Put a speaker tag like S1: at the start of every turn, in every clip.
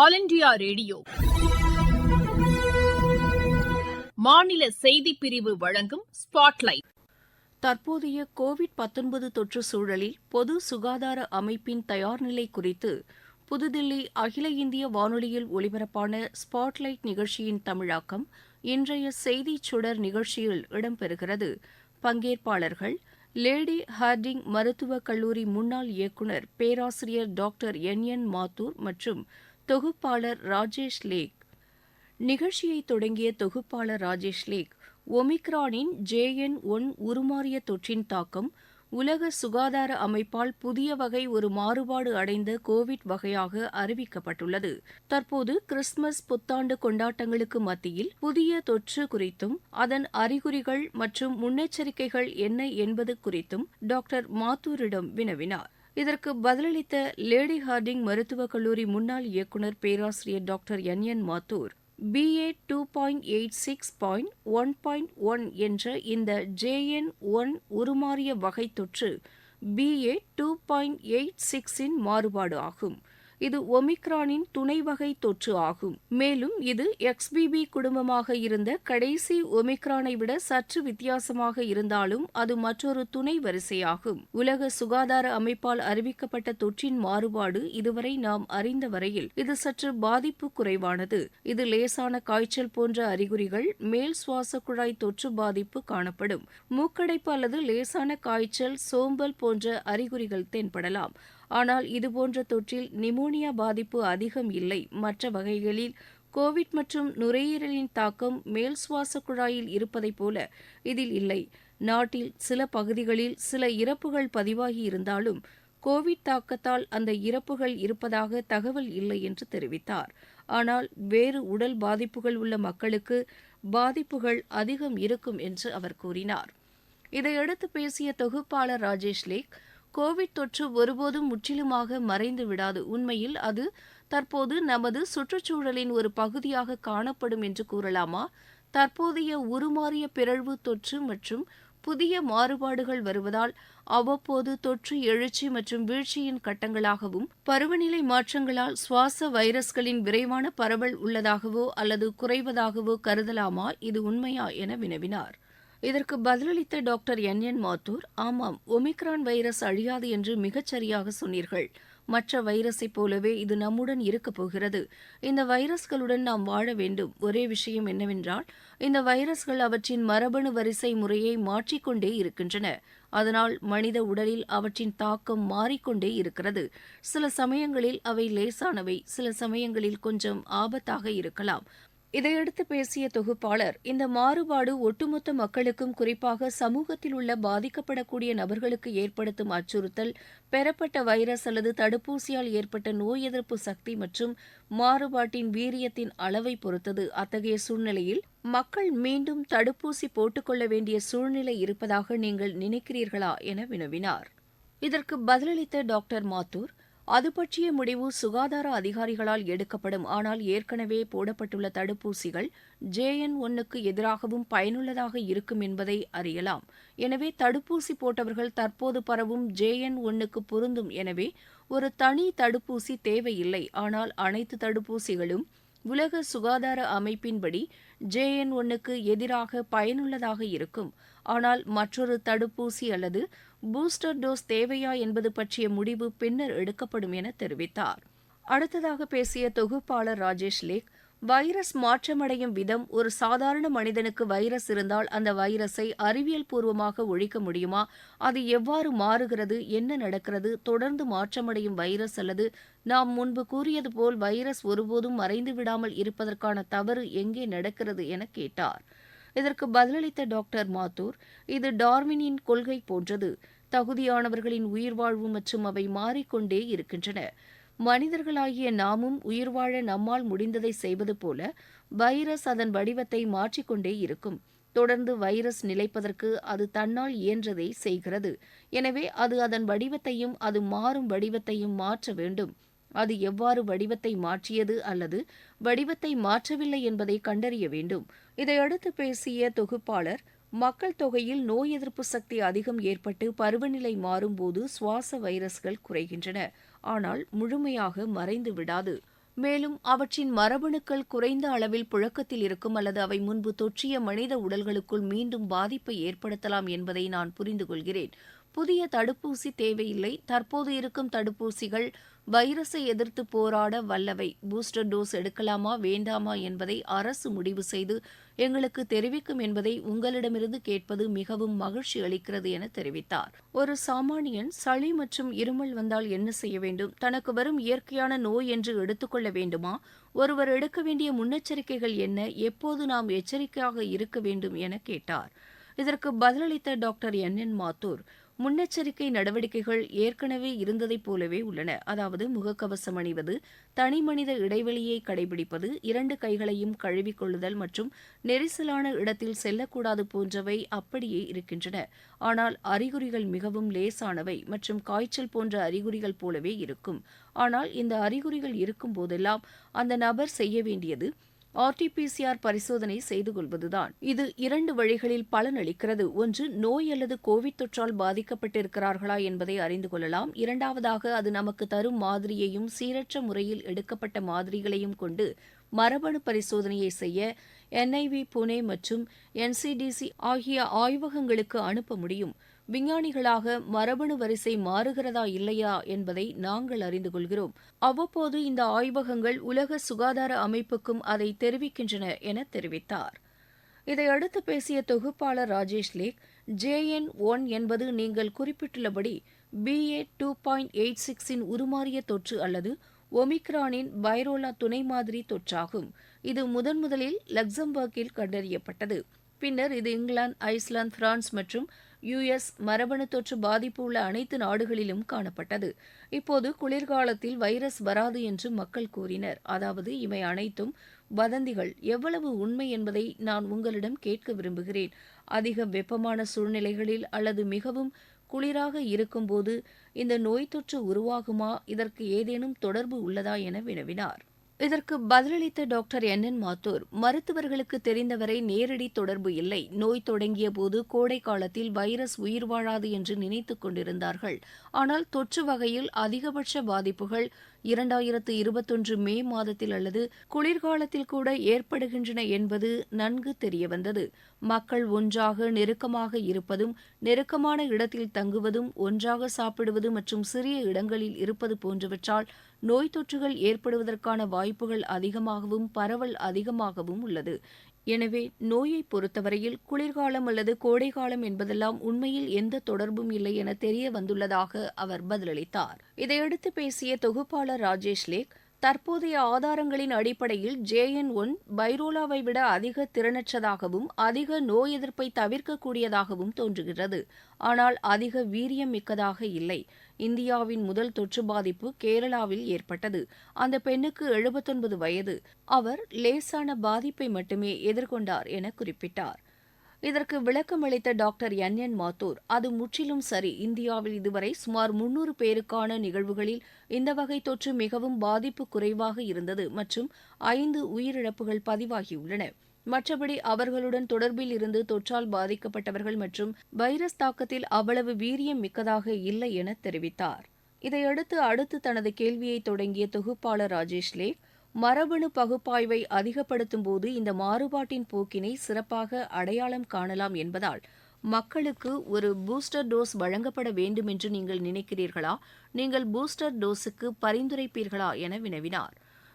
S1: All India radio மாநில செய்திப்பிரிவு வழங்கும் ஸ்பாட்லைட்.
S2: தற்போதைய கோவிட்-19 தொற்று சூழலில் பொது சுகாதார அமைப்பின் தயார்நிலை குறித்து புதுதில்லி அகில இந்திய வானொலியில் ஒலிபரப்பான ஸ்பாட்லைட் நிகழ்ச்சியின் தமிழாக்கம் இன்றைய செய்திச் சுடர் நிகழ்ச்சியில் இடம்பெறுகிறது. பங்கேற்பாளர்கள் லேடி ஹார்டிங் மருத்துவக் கல்லூரி முன்னாள் இயக்குநர் பேராசிரியர் டாக்டர் என் மாத்தூர் மற்றும் தொகுப்பாளர் ராஜேஷ் லேக். நிகழ்ச்சியை தொடங்கிய தொகுப்பாளர் ராஜேஷ் லேக், ஒமிக்ரானின் JN.1 உருமாறிய தொற்றின் தாக்கம் உலக சுகாதார அமைப்பால் புதிய வகை ஒரு மாறுபாடு அடைந்த கோவிட் வகையாக அறிவிக்கப்பட்டுள்ளது. தற்போது கிறிஸ்துமஸ் புத்தாண்டு கொண்டாட்டங்களுக்கு மத்தியில் புதிய தொற்று குறித்தும் அதன் அறிகுறிகள் மற்றும் முன்னெச்சரிக்கைகள் என்ன என்பது குறித்தும் டாக்டர் மாத்தூரிடம் வினவினார். இதற்கு பதிலளித்த லேடி ஹார்டிங் மருத்துவக் கல்லூரி முன்னாள் இயக்குநர் பேராசிரியர் டாக்டர் என் மாத்தூர், BA 2.86.1.1 என்ற இந்த JN.1 உருமாறிய வகை தொற்று BA 2.86 இன் மாறுபாடு ஆகும். இது ஒமிக்ரானின் துணை வகை தொற்று ஆகும். மேலும் இது XBB குடும்பமாக இருந்த கடைசி ஒமிக்ரானை விட சற்று வித்தியாசமாக இருந்தாலும் அது மற்றொரு துணை வரிசையாகும். உலக சுகாதார அமைப்பால் அறிவிக்கப்பட்ட தொற்றின் மாறுபாடு இதுவரை நாம் அறிந்த வரையில் இது சற்று பாதிப்பு குறைவானது. இது லேசான காய்ச்சல் போன்ற அறிகுறிகள், மேல் சுவாச குழாய் தொற்று பாதிப்பு காணப்படும். மூக்கடைப்பு அல்லது லேசான காய்ச்சல், சோம்பல் போன்ற அறிகுறிகள் தென்படலாம். ஆனால் இதுபோன்ற தொற்றில் நிமோனியா பாதிப்பு அதிகம் இல்லை. மற்ற வகைகளில் கோவிட் மற்றும் நுரையீரலின் தாக்கம் மேல் சுவாச குழாயில் இருப்பதைப் போல இதில் இல்லை. நாட்டில் சில பகுதிகளில் சில இறப்புகள் பதிவாகி இருந்தாலும் கோவிட் தாக்கத்தால் அந்த இறப்புகள் இருப்பதாக தகவல் இல்லை என்று தெரிவித்தார். ஆனால் வேறு உடல் பாதிப்புகள் உள்ள மக்களுக்கு பாதிப்புகள் அதிகம் இருக்கும் என்று அவர் கூறினார். இதையடுத்து பேசிய தொகுப்பாளர் ராஜேஷ் லேக், கோவிட் தொற்று ஒருபோதும் முற்றிலுமாக மறைந்து விடாது. உண்மையில் அது தற்போது நமது சுற்றுச்சூழலின் ஒரு பகுதியாக காணப்படும் என்று கூறலாமா? தற்போதைய உருமாறிய பிறழ்வு தொற்று மற்றும் புதிய மாறுபாடுகள் வருவதால் அவ்வப்போது தொற்று எழுச்சி மற்றும் வீழ்ச்சியின் கட்டங்களாகவும், பருவநிலை மாற்றங்களால் சுவாச வைரஸ்களின் விரைவான பரவல் உள்ளதாகவோ அல்லது குறைவதாகவோ கருதலாமா? இது உண்மையா என வினவினார். இதற்கு பதிலளித்த டாக்டர் என் மாத்தூர், ஆமாம், ஒமிக்ரான் வைரஸ் அழியாது என்று மிகச்சரியாக சொன்னீர்கள். மற்ற வைரஸைப் போலவே இது நம்முடன் இருக்கப் போகிறது. இந்த வைரஸ்களுடன் நாம் வாழ வேண்டும். ஒரே விஷயம் என்னவென்றால், இந்த வைரஸ்கள் அவற்றின் மரபணு வரிசை முறையை மாற்றிக்கொண்டே இருக்கின்றன. அதனால் மனித உடலில் அவற்றின் தாக்கம் மாறிக்கொண்டே இருக்கிறது. சில சமயங்களில் அவை லேசானவை, சில சமயங்களில் கொஞ்சம் ஆபத்தாக இருக்கலாம். இதையடுத்து பேசிய தொகுப்பாளர், இந்த மாறுபாடு ஒட்டுமொத்த மக்களுக்கும், குறிப்பாக சமூகத்தில் உள்ள பாதிக்கப்படக்கூடிய நபர்களுக்கு ஏற்படுத்தும் அச்சுறுத்தல், பெறப்பட்ட வைரஸ் அல்லது தடுப்பூசியால் ஏற்பட்ட நோய் எதிர்ப்பு சக்தி மற்றும் மாறுபாட்டின் வீரியத்தின் அளவை பொறுத்தது. அத்தகைய சூழ்நிலையில் மக்கள் மீண்டும் தடுப்பூசி போட்டுக்கொள்ள வேண்டிய சூழ்நிலை இருப்பதாக நீங்கள் நினைக்கிறீர்களா என வினவினார். இதற்கு பதிலளித்த டாக்டர் மாத்தூர், அது பற்றிய முடிவு சுகாதார அதிகாரிகளால் எடுக்கப்படும். ஆனால் ஏற்கனவே போடப்பட்டுள்ள தடுப்பூசிகள் JN.1க்கு எதிராகவும் பயனுள்ளதாக இருக்கும் என்பதை அறியலாம். எனவே தடுப்பூசி போட்டவர்கள் தற்போது பரவும் JN.1க்கு பொருந்தும். எனவே ஒரு தனி தடுப்பூசி தேவையில்லை. ஆனால் அனைத்து தடுப்பூசிகளும் உலக சுகாதார அமைப்பின்படி JN.1க்கு எதிராக பயனுள்ளதாக இருக்கும். ஆனால் மற்றொரு தடுப்பூசி அல்லது பூஸ்டர் டோஸ் தேவையா என்பது பற்றிய முடிவு பின்னர் எடுக்கப்படும் என தெரிவித்தார். அடுத்ததாக பேசிய தொகுப்பாளர் ராஜேஷ் லேக், வைரஸ் மாற்றமடையும் விதம், ஒரு சாதாரண மனிதனுக்கு வைரஸ் இருந்தால் அந்த வைரஸை அறிவியல் பூர்வமாக ஒழிக்க முடியுமா? அது எவ்வாறு மாறுகிறது? என்ன நடக்கிறது? தொடர்ந்து மாற்றமடையும் வைரஸ் அல்லது நாம் முன்பு கூறியது போல் வைரஸ் ஒருபோதும் மறைந்து விடாமல் இருப்பதற்கான தவறு எங்கே நடக்கிறது என கேட்டார். இதற்கு பதிலளித்த டாக்டர் மாத்தூர், இது டார்வினின் கொள்கை போன்றது. தகுதியானவர்களின் உயிர்வாழ்வு மற்றும் அவை மாறிக்கொண்டே இருக்கின்றன. மனிதர்களாகிய நாமும் உயிர் வாழ நம்மால் முடிந்ததை செய்வது போல வைரஸ் அதன் வடிவத்தை மாற்றிக்கொண்டே இருக்கும். தொடர்ந்து வைரஸ் நிலைப்பதற்கு அது தன்னால் இயன்றதை செய்கிறது. எனவே அது அதன் வடிவத்தையும் அது மாறும் வடிவத்தையும் மாற்ற வேண்டும். அது எவ்வாறு வடிவத்தை மாற்றியது அல்லது வடிவத்தை மாற்றவில்லை என்பதை கண்டறிய வேண்டும். இதையடுத்து பேசிய தொகுப்பாளர், மக்கள் தொகையில் நோய் எதிர்ப்பு சக்தி அதிகம் ஏற்பட்டு பருவநிலை மாறும்போது சுவாச வைரஸ்கள் குறைகின்றன. ஆனால் முழுமையாக மறைந்து விடாது. மேலும் அவற்றின் மரபணுக்கள் குறைந்த அளவில் புழக்கத்தில் இருக்கும் அல்லது அவை முன்பு தொற்றிய மனித உடல்களுக்குள் மீண்டும் பாதிப்பை ஏற்படுத்தலாம் என்பதை நான் புரிந்து கொள்கிறேன். புதிய தடுப்பூசி தேவையில்லை. தற்போது இருக்கும் தடுப்பூசிகள் வைரஸை எதிர்த்து போராட வல்லவை. பூஸ்டர் டோஸ் எடுக்கலாமா வேண்டாமா என்பதை அரசு முடிவு செய்து எங்களுக்கு தெரிவிக்கும் என்பதை உங்களிடமிருந்து கேட்பது மிகவும் மகிழ்ச்சி அளிக்கிறது என தெரிவித்தார். ஒரு சாமானியன் சளி மற்றும் இருமல் வந்தால் என்ன செய்ய வேண்டும்? தனக்கு வரும் இயற்கையான நோய் என்று எடுத்துக்கொள்ள வேண்டுமா? ஒருவர் எடுக்க வேண்டிய முன்னெச்சரிக்கைகள் என்ன? எப்போது நாம் எச்சரிக்கையாக இருக்க வேண்டும் என கேட்டார். இதற்கு பதிலளித்த டாக்டர் என் மாத்தூர், முன்னெச்சரிக்கை நடவடிக்கைகள் ஏற்கனவே இருந்ததைப் போலவே உள்ளன. அதாவது முகக்கவசம் அணிவது, தனிமனித இடைவெளியை கடைபிடிப்பது, 2 கைகளையும் கழுவிக்கொள்ளுதல் மற்றும் நெரிசலான இடத்தில் செல்லக்கூடாது போன்றவை அப்படியே இருக்கின்றன. ஆனால் அறிகுறிகள் மிகவும் லேசானவை மற்றும் காய்ச்சல் போன்ற அறிகுறிகள் போலவே இருக்கும். ஆனால் இந்த அறிகுறிகள் இருக்கும் போதெல்லாம் அந்த நபர் செய்ய வேண்டியது RT-PCR பரிசோதனை செய்து கொள்வதுதான். இது 2 வழிகளில் பலனளிக்கிறது. ஒன்று, நோய் அல்லது கோவிட் தொற்றால் பாதிக்கப்பட்டிருக்கிறார்களா என்பதை அறிந்து கொள்ளலாம். இரண்டாவதாக, அது நமக்கு தரும் மாதிரியையும் சீரற்ற முறையில் எடுக்கப்பட்ட மாதிரிகளையும் கொண்டு மரபணு பரிசோதனையை செய்ய NIV புனே மற்றும் NCDC ஆகிய ஆய்வகங்களுக்கு அனுப்ப முடியும். விஞ்ஞானிகளாக மரபணு வரிசை மாறுகிறதா இல்லையா என்பதை நாங்கள் அறிந்து கொள்கிறோம். அவ்வப்போது இந்த ஆய்வகங்கள் உலக சுகாதார அமைப்புக்கும் அதை தெரிவிக்கின்றன என தெரிவித்தார். இதையடுத்து பேசிய தொகுப்பாளர் ராஜேஷ் லேக், JN1 என்பது நீங்கள் குறிப்பிட்டுள்ளபடி BA.2.86 உருமாறிய தொற்று அல்லது ஒமிக்ரானின் வைரோலா துணை மாதிரி தொற்றாகும். இது முதலில் லக்சம்பர்கில் கண்டறியப்பட்டது. பின்னர் இது இங்கிலாந்து, ஐஸ்லாந்து, பிரான்ஸ் மற்றும் US மரபணு தொற்று பாதிப்பு உள்ள அனைத்து நாடுகளிலும் காணப்பட்டது. இப்போது குளிர்காலத்தில் வைரஸ் வராது என்று மக்கள் கூறினர். அதாவது இவை அனைத்தும் வதந்திகள். எவ்வளவு உண்மை என்பதை நான் உங்களிடம் கேட்க விரும்புகிறேன். அதிக வெப்பமான சூழ்நிலைகளில் அல்லது மிகவும் குளிராக இருக்கும்போது இந்த நோய் தொற்று உருவாகுமா? இதற்கு ஏதேனும் தொடர்பு உள்ளதா என வினவினார். இதற்கு பதிலளித்த டாக்டர் என் மாத்தூர், மருத்துவர்களுக்கு தெரிந்தவரை நேரடி தொடர்பு இல்லை. நோய் தொடங்கிய போது கோடை காலத்தில் வைரஸ் உயிர் வாழாது என்று நினைத்துக் கொண்டிருந்தார்கள். ஆனால் தொற்று வகையில் அதிகபட்ச பாதிப்புகள் 2021 மே மாதத்தில் அல்லது குளிர்காலத்தில் கூட ஏற்படுகின்றன என்பது நன்கு தெரியவந்தது. மக்கள் ஒன்றாக நெருக்கமாக இருப்பதும், நெருக்கமான இடத்தில் தங்குவதும், ஒன்றாக சாப்பிடுவது மற்றும் சிறிய இடங்களில் இருப்பது போன்றவற்றால் நோய் தொற்றுகள் ஏற்படுவதற்கான வாய்ப்புகள் அதிகமாகவும் பரவல் அதிகமாகவும் உள்ளது. எனவே நோயை பொறுத்தவரையில் குளிர்காலம் அல்லது கோடைகாலம் என்பதெல்லாம் உண்மையில் எந்த தொடர்பும் இல்லை என தெரிய வந்துள்ளதாக அவர் பதிலளித்தார். இதையடுத்து பேசிய தொகுப்பாளர் ராஜேஷ் லேக், தற்போதைய ஆதாரங்களின் அடிப்படையில் JN1 வைரோலாவை விட அதிக திறனற்றதாகவும் அதிக நோய் எதிர்ப்பை தவிர்க்கக்கூடியதாகவும் தோன்றுகிறது. ஆனால் அதிக வீரியம் மிக்கதாக இல்லை. இந்தியாவின் முதல் தொற்று பாதிப்பு கேரளாவில் ஏற்பட்டது. அந்த பெண்ணுக்கு 79 வயது. அவர் லேசான பாதிப்பை மட்டுமே எதிர்கொண்டார் என குறிப்பிட்டார். இதற்கு விளக்கமளித்த டாக்டர் என் மாத்தூர், அது முற்றிலும் சரி. இந்தியாவில் இதுவரை சுமார் 300 பேருக்கான நிகழ்வுகளில் இந்த வகை தொற்று மிகவும் பாதிப்பு குறைவாக இருந்தது மற்றும் 5 உயிரிழப்புகள் பதிவாகியுள்ளன. மற்றபடி அவர்களுடன் தொடர்பில் இருந்து தொற்றால் பாதிக்கப்பட்டவர்கள் மற்றும் வைரஸ் தாக்கத்தில் அவ்வளவு வீரியம் மிக்கதாக இல்லை என தெரிவித்தார். இதையடுத்து அடுத்து தனது கேள்வியை தொடங்கிய தொகுப்பாளர் ராஜேஷ் லேக், மரபணு பகுப்பாய்வை அதிகப்படுத்தும் போது இந்த மாறுபாட்டின் போக்கினை சிறப்பாக அடையாளம் காணலாம் என்பதால் மக்களுக்கு ஒரு பூஸ்டர் டோஸ் வழங்கப்பட வேண்டும் என்று நீங்கள் நினைக்கிறீர்களா? நீங்கள் பூஸ்டர் டோஸுக்கு பரிந்துரைப்பீர்களா என வினவினார்.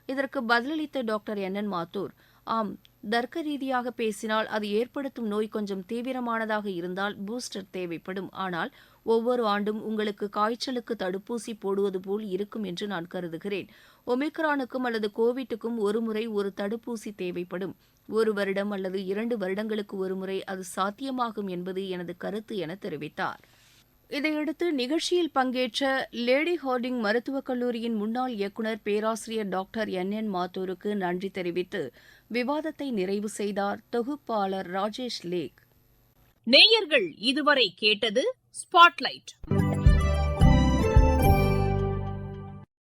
S2: இதற்கு பதிலளித்த டாக்டர் என் மாத்தூர், ஆம், தர்க்க ரீதியாக பேசினால் அது ஏற்படுத்தும் நோய் கொஞ்சம் தீவிரமானதாக இருந்தால் பூஸ்டர் தேவைப்படும். ஆனால் ஒவ்வொரு ஆண்டும் உங்களுக்கு காய்ச்சலுக்கு தடுப்பூசி போடுவது போல் இருக்கும் என்று நான் கருதுகிறேன். ஒமிக்ரானுக்கும் அல்லது கோவிட்டுக்கும் ஒருமுறை ஒரு தடுப்பூசி தேவைப்படும். 1 வருடம் அல்லது 2 வருடங்களுக்கு ஒருமுறை அது சாத்தியமாகும் என்பது எனது கருத்து என தெரிவித்தார். இதையடுத்து நிகழ்ச்சியில் பங்கேற்ற லேடி ஹார்டிங் மருத்துவக் கல்லூரியின் முன்னாள் இயக்குநர் பேராசிரியர் டாக்டர் என் மாத்தூருக்கு நன்றி தெரிவித்து விவாதத்தை நிறைவு செய்தார் தொகுப்பாளர் ராஜேஷ் லேக்.
S1: நேயர்கள் இதுவரை கேட்டது ஸ்பாட்லைட்.